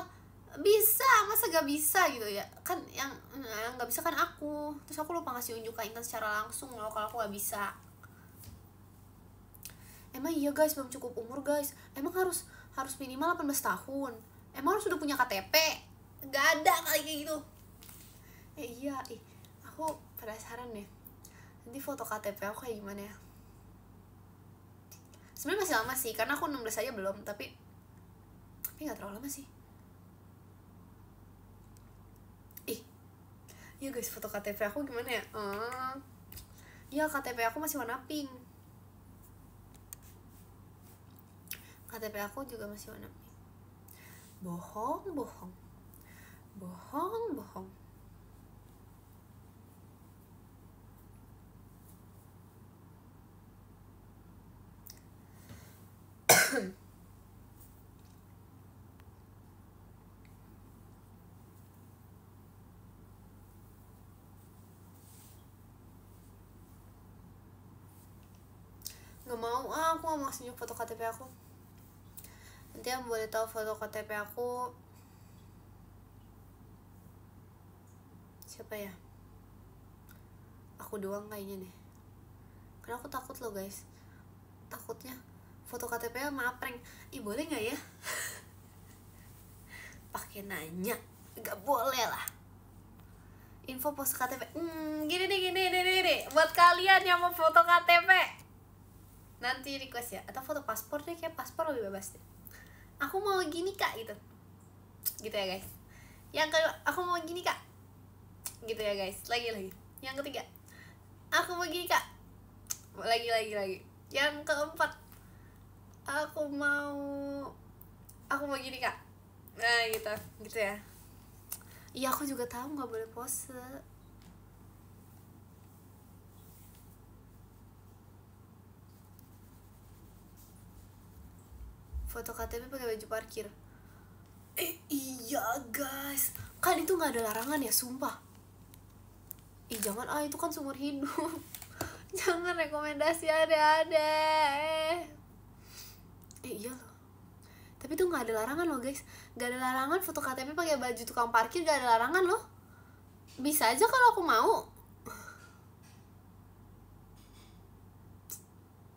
bisa, masa gak bisa gitu ya kan, yang gak bisa kan aku. Terus aku lupa ngasih unjuk Kak Intan secara langsung kalau aku gak bisa. Emang iya guys, belum cukup umur guys. Emang harus minimal 18 tahun. Emang harus udah punya KTP? Gak ada kali kayak gitu. Iya, aku penasaran deh, nanti foto KTP aku kayak gimana ya. Sebenarnya masih lama sih, karena aku 16 aja belum, tapi gak terlalu lama sih. Iya guys, foto KTP aku gimana ya? Iya, KTP aku masih warna pink. KTP aku juga masih warna pink. Bohong. Gak mau, aku gak mau ngasih foto KTP aku. Nanti yang boleh tahu foto KTP aku siapa ya? Aku doang kayaknya deh. Karena aku takut loh guys. Takutnya foto KTP sama prank. Boleh gak ya? Pakai nanya. Gak boleh lah. Info pos KTP. Gini deh. Buat kalian yang mau foto KTP, nanti request ya. Atau foto paspor deh, kayak paspor lebih bebas deh. Aku mau gini Kak, gitu ya guys. Yang kedua, aku mau gini Kak, gitu ya guys. Lagi. Yang ketiga, aku mau gini Kak, lagi. Yang keempat, aku mau gini Kak. Nah gitu ya. Iya, aku juga tahu nggak boleh pose. Foto KTP pakai baju parkir. Iya guys, kan itu nggak ada larangan ya, sumpah. Jangan, itu kan seumur hidup. Jangan rekomendasi ada. Iya loh. Tapi tuh nggak ada larangan loh guys. Nggak ada larangan foto KTP pakai baju tukang parkir, nggak ada larangan loh. Bisa aja kalau aku mau.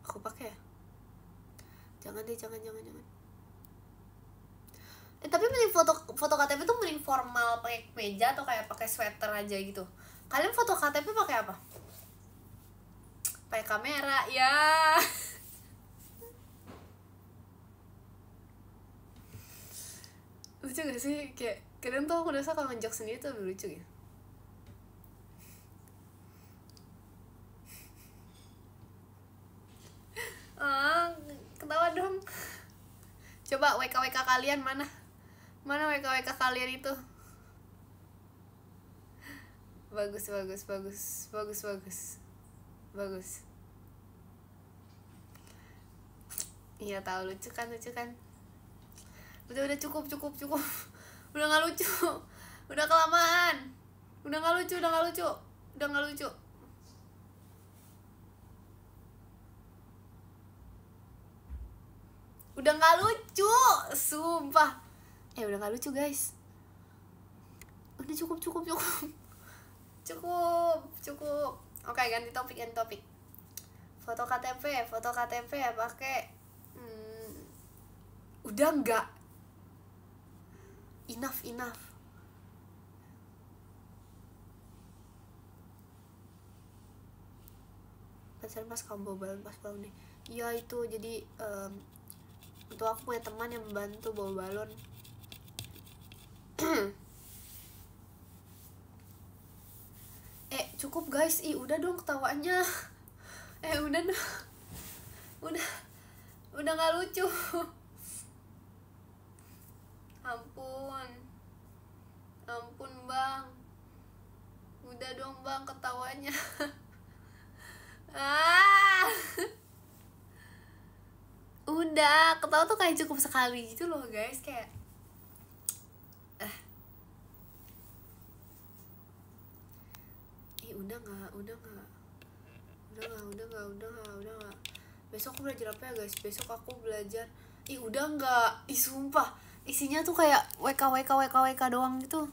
Aku pakai ya? Jangan deh, jangan. Tapi mending foto KTP tuh mending formal, pakai meja atau kayak pakai sweater aja gitu. Kalian foto KTP pakai apa? Pakai kamera ya. Lucu gak sih? Kayak kadang tuh aku rasa kalau ngejok sendiri tuh lebih lucu ya. Ketawa dong. Coba WK kalian mana WK kalian itu. Bagus. Iya tahu, lucu kan. Udah cukup. Udah nggak lucu. Udah kelamaan. Udah nggak lucu. Udah nggak lucu, sumpah. Udah nggak lucu guys. Udah cukup. Oke, ganti topik. Foto KTP pakai udah nggak, enough. Pacaran pas kamu bawa balon pas pulang nih. Iya itu, jadi untuk aku punya teman yang membantu bawa balon. Cukup guys, udah dong ketawanya. Udah dong. Udah nggak lucu. Ampun bang. Udah dong bang ketawanya. udah ketawa tuh kayak cukup sekali gitu loh guys, kayak udah nggak. Besok aku belajar apa ya guys? Besok aku belajar udah nggak. Sumpah isinya tuh kayak WK doang gitu.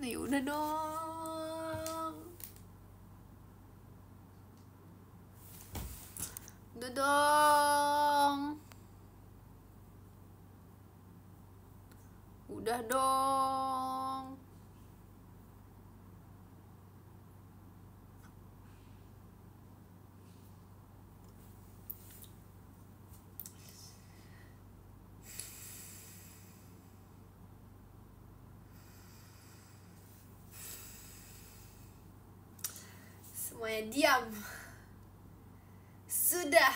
Udah dong. Udah dong. Udah dong. Semuanya diam. Sudah.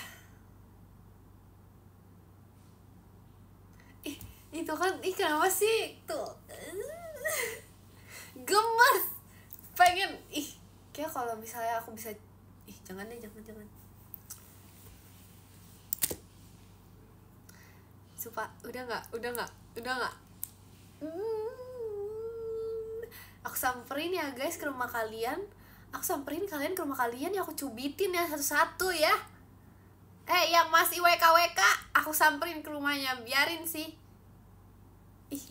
Itu kan, kenapa sih? Tuh. Gemes. Pengen, kayak kalau misalnya aku bisa, jangan deh, jangan. Sumpah, udah nggak. Aku samperin ya guys ke rumah kalian. Aku samperin kalian ke rumah kalian ya, aku cubitin ya satu-satu ya. Yang masih WK, aku samperin ke rumahnya, biarin sih.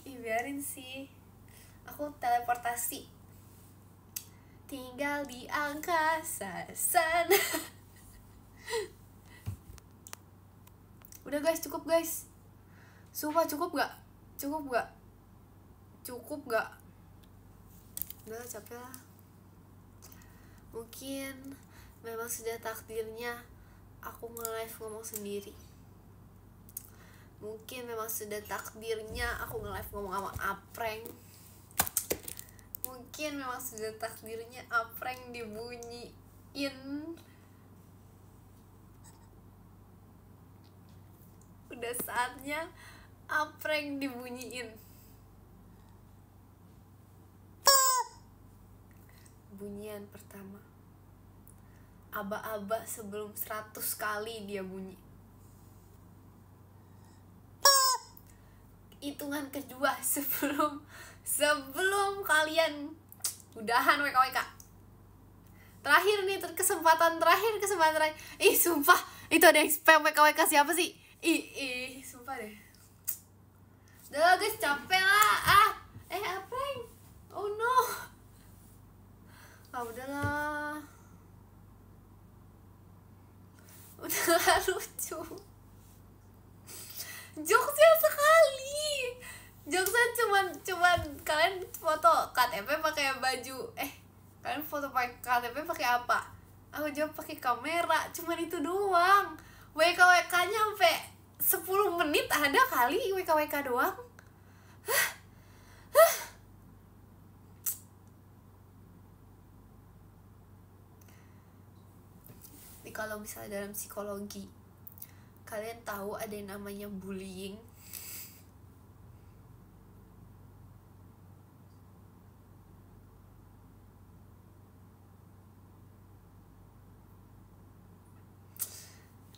Biarin sih. Aku teleportasi. Tinggal di angkasa sana. Udah guys, cukup guys. Sumpah cukup gak? Udah capek lah. Mungkin memang sudah takdirnya aku nge-live ngomong sendiri. Mungkin memang sudah takdirnya aku nge-live ngomong sama Apreng. Mungkin memang sudah takdirnya Apreng dibunyiin. Udah saatnya Apreng dibunyiin. Bunyian pertama, aba-aba sebelum 100 kali dia bunyi. Hitungan kedua sebelum kalian udahan WK. Terakhir nih, kesempatan terakhir. Sumpah, itu ada yang spam WK siapa sih? Sumpah deh. Udah guys, capek lah. Apreng. Oh no. Udahlah. Udahlah, lucu. Jokesnya sekali. Jokesnya cuman kalian foto KTP pakai baju. Kalian foto pakai KTP pakai apa? Aku jawab pakai kamera. Cuman itu doang. WK-nya sampai 10 menit ada kali WK doang. Kalau misalnya dalam psikologi, kalian tahu ada yang namanya bullying.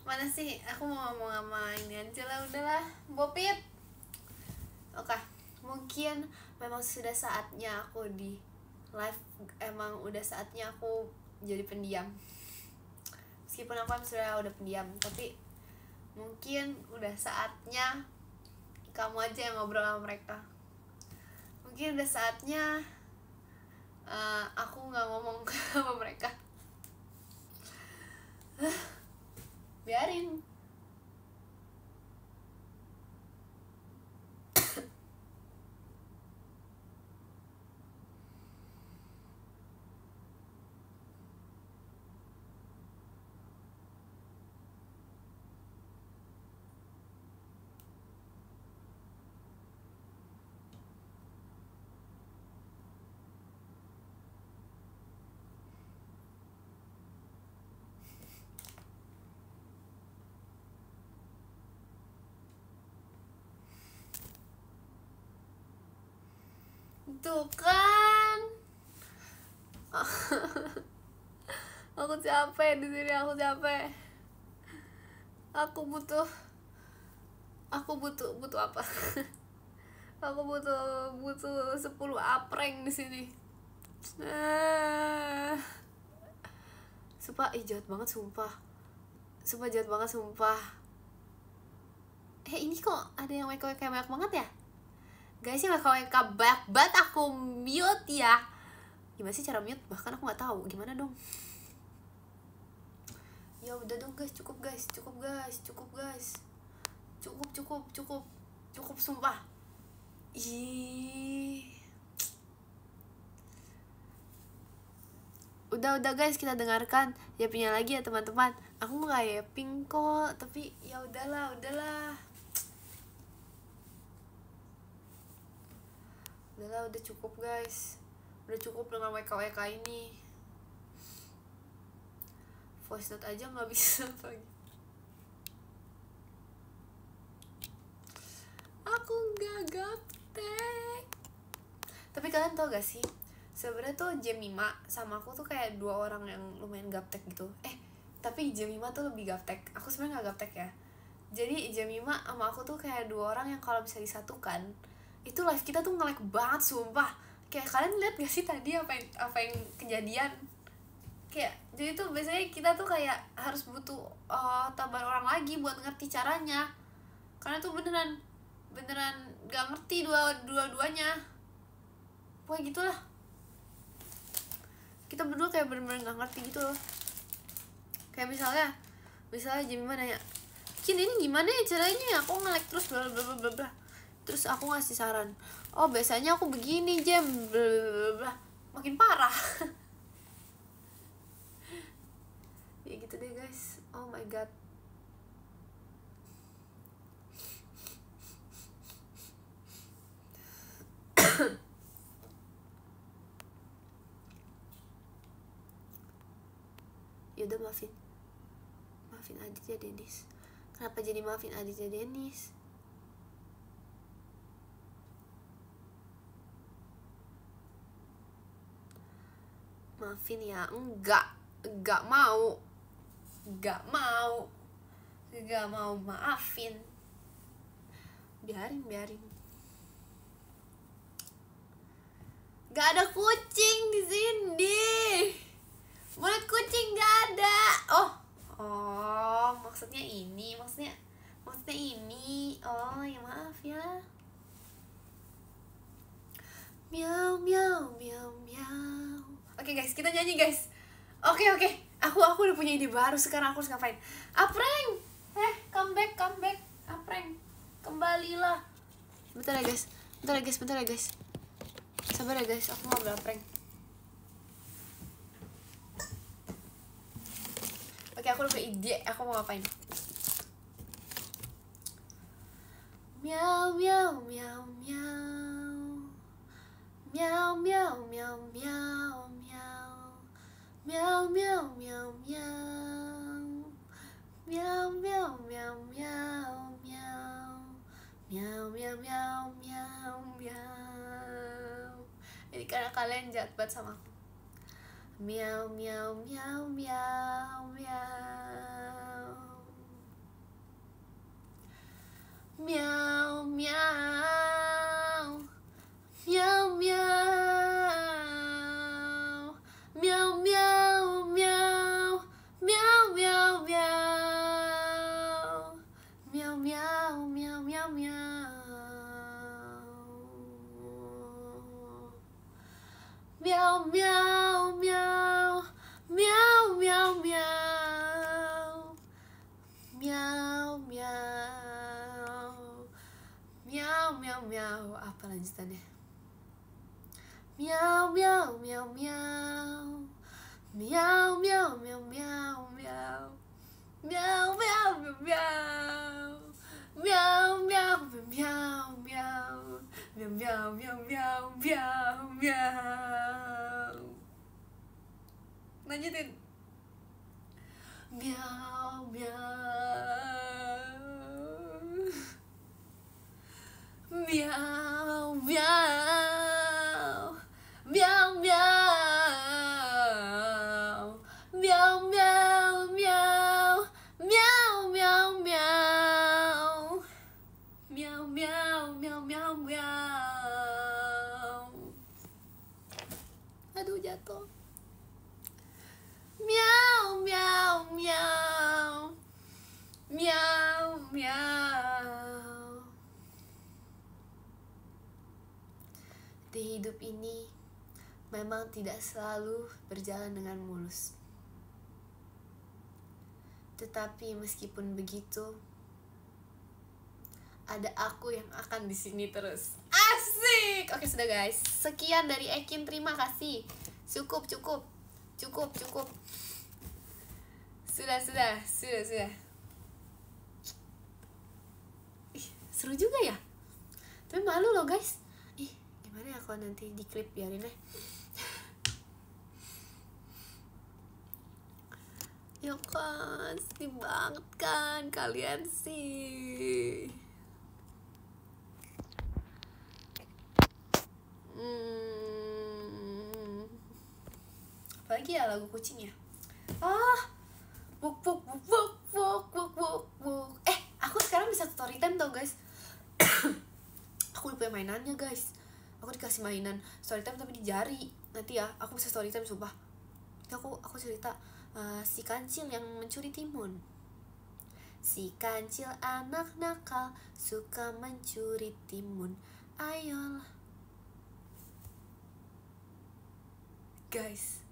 Mana sih? Aku mau ngomong sama ini aja lah, udahlah. Bopit. Oke, mungkin memang sudah saatnya aku di live. Emang udah saatnya aku jadi pendiam. Meskipun aku sudah udah pendiam, tapi mungkin udah saatnya kamu aja yang ngobrol sama mereka. Mungkin udah saatnya aku nggak ngomong sama mereka. Biarin. Tuh kan. Aku capek di sini, aku capek. Aku butuh apa? Aku butuh 10 apreng di sini. Sumpah, jahat banget sumpah. Sumpah jahat banget sumpah. Ini kok ada yang WKWK banyak banget ya? Guys, yang WKWK banyak banget, aku mute ya. Gimana sih cara mute? Bahkan aku gak tahu gimana dong. Ya udah dong guys, cukup guys. Cukup sumpah. Udah guys, kita dengarkan yapingnya lagi ya teman-teman. Aku nggak yaping kok, tapi ya udahlah. Udah cukup guys. Udah cukup dengan WKWK ini. Voice note aja nggak bisa lagi. Aku nggak gaptek. Tapi kalian tau gak sih, sebenarnya tuh Jemima sama aku tuh kayak dua orang yang lumayan gaptek gitu. Tapi Jemima tuh lebih gaptek. Aku sebenarnya nggak gaptek ya. Jadi Jemima sama aku tuh kayak dua orang yang kalau bisa disatukan, itu live kita tuh nge-lag banget sumpah. Kayak kalian lihat gak sih tadi apa yang kejadian? Kayak jadi tuh biasanya kita tuh kayak harus butuh tambahan orang lagi buat ngerti caranya. Karena tuh beneran gak ngerti dua-duanya. Pokoknya gitulah. Kita berdua kayak bener-bener gak ngerti gitu loh. Kayak misalnya Jemima nanya, Kin ini gimana ya caranya? Aku nge-lag terus bla bla bla bla. Terus aku ngasih saran, oh biasanya aku begini Jem, bla bla bla. Makin parah. Ya gitu deh guys. Oh my god. Yaudah maafin Aditya Denis. Kenapa jadi maafin Aditya Denis? Maafin ya. Enggak mau maafin. Biarin. Gak ada kucing di sini. Mulut kucing gak ada. Oh, maksudnya ini. Oh, ya maaf ya. Miau. Oke guys, kita nyanyi guys. Oke. Aku udah punya ide baru. Sekarang aku harus ngapain? Apreng. Come back. Apreng, kembalilah. Bentar ya guys. Sabar ya guys, aku mau Apreng. Oke, aku udah punya ide. Aku mau ngapain? Miau. Ini karena kalian jahat banget sama aku. Miau. Miau. Apa lanjutannya? Miau. Lanjutin. Miau. Miau. jatuh. Miau miau miau miau miau. Di hidup ini memang tidak selalu berjalan dengan mulus. Tetapi meskipun begitu, ada aku yang akan di sini terus. Asik. Oke, sudah guys. Sekian dari Ekin, terima kasih. Cukup. Sudah. Ih, seru juga ya. Tapi malu loh guys. Ih, gimana ya kalau nanti di klip, biarin deh. Ya kan, sedih banget kan kalian sih. Apalagi ya lagu kucing ya. Buk. Aku sekarang bisa story time tau guys. Aku udah punya mainannya guys. Aku dikasih mainan story time tapi di jari. Nanti ya aku bisa story time sumpah. Aku cerita si kancil yang mencuri timun. Si kancil anak nakal suka mencuri timun. Ayolah guys,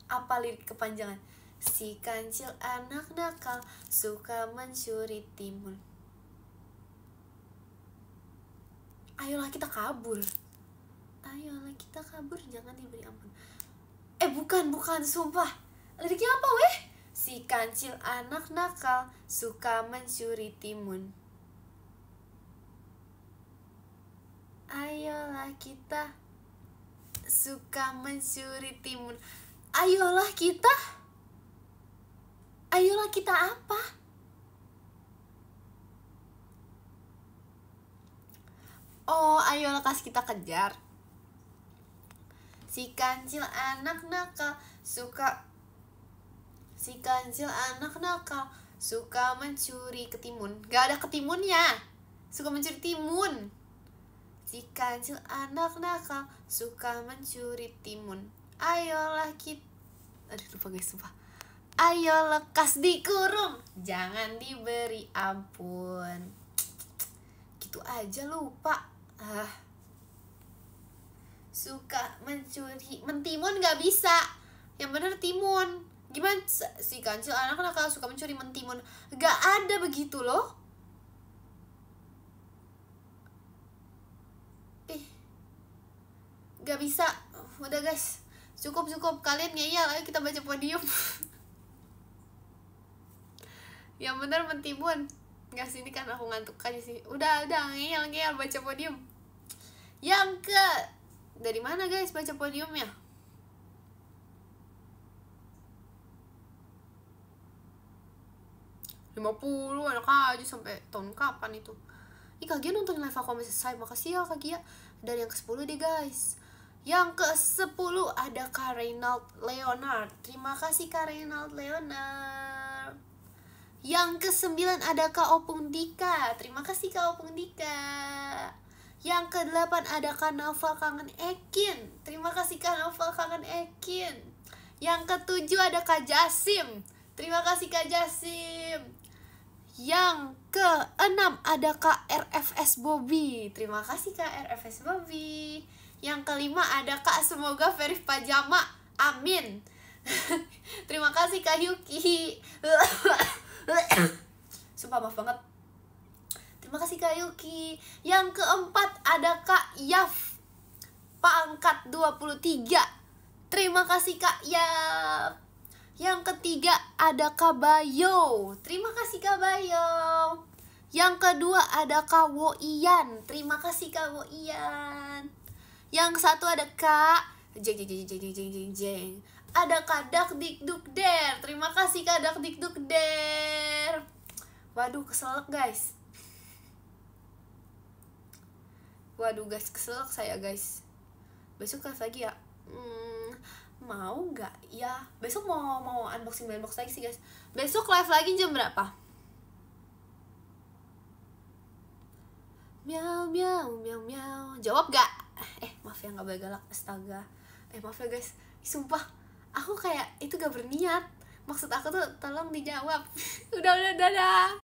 apa lirik kepanjangan? Si kancil anak nakal suka mencuri timun. Ayolah kita kabur. Ayolah kita kabur, jangan diberi ampun. Bukan, sumpah. Liriknya apa weh? Si kancil anak nakal suka mencuri timun. Ayolah kita suka mencuri timun. Ayolah kita apa? Oh, ayolah kasih kita kejar. Si kancil anak nakal suka mencuri ketimun. Gak ada ketimunnya. Suka mencuri timun. Si kancil anak nakal suka mencuri timun. Ayolah kita. Aduh lupa guys, sumpah. Ayo lekas dikurung, jangan diberi ampun. Gitu aja lupa. Suka mencuri, mentimun gak bisa. Yang bener timun. Gimana si kancil anak nakal suka mencuri mentimun? Gak ada begitu loh. Gak bisa. Udah guys, cukup. Kalian ngeyel, ayo kita baca podium. Yang bener mentimun. Gak, sini kan aku ngantuk aja sih. Udah ngeyel baca podium. Yang ke dari mana guys baca podiumnya? $50 enak aja, sampai tahun kapan itu? Ih, Kagia nonton live aku sampai selesai. Makasih ya Kagia. Dan yang ke-10 deh guys. Yang ke-10 ada Kak Reynald Leonard. Terima kasih Kak Reynald Leonard. Yang ke-9 ada Kak Opung Dika. Terima kasih Kak Opung Dika. Yang ke-8 ada Kak Naufal Kangen Ekin. Terima kasih Kak Naufal Kangen Ekin. Yang ke-7 ada Kak Jasim. Terima kasih Kak Jasim. Yang ke-6 ada Kak RFS Bobby. Terima kasih Kak RFS Bobby. Yang ke-5 ada Kak Semoga Verif Pajama. Amin. Terima kasih Kak Yuki. Sumpah maaf banget. Terima kasih Kak Yuki. Yang ke-4 ada Kak Yaf pangkat 23. Terima kasih Kak Yaf. Yang ketiga ada Kak Bayo. Terima kasih Kak Bayo. Yang kedua ada Kak Woian. Terima kasih Kak Woian. Yang satu ada Kak jeng. Ada Kak Dak Dik Duk Der. Terima kasih Kak Dak Dik Duk Der. Waduh keselak guys. Waduh guys, keselak saya guys. Besok kelas lagi ya. Mau nggak ya? Besok mau unboxing lagi sih guys. Besok live lagi jam berapa? Miau. Jawab gak? Maaf ya nggak boleh galak. Astaga. Maaf ya guys, sumpah aku kayak itu gak berniat, maksud aku tuh tolong dijawab. Udah dadah.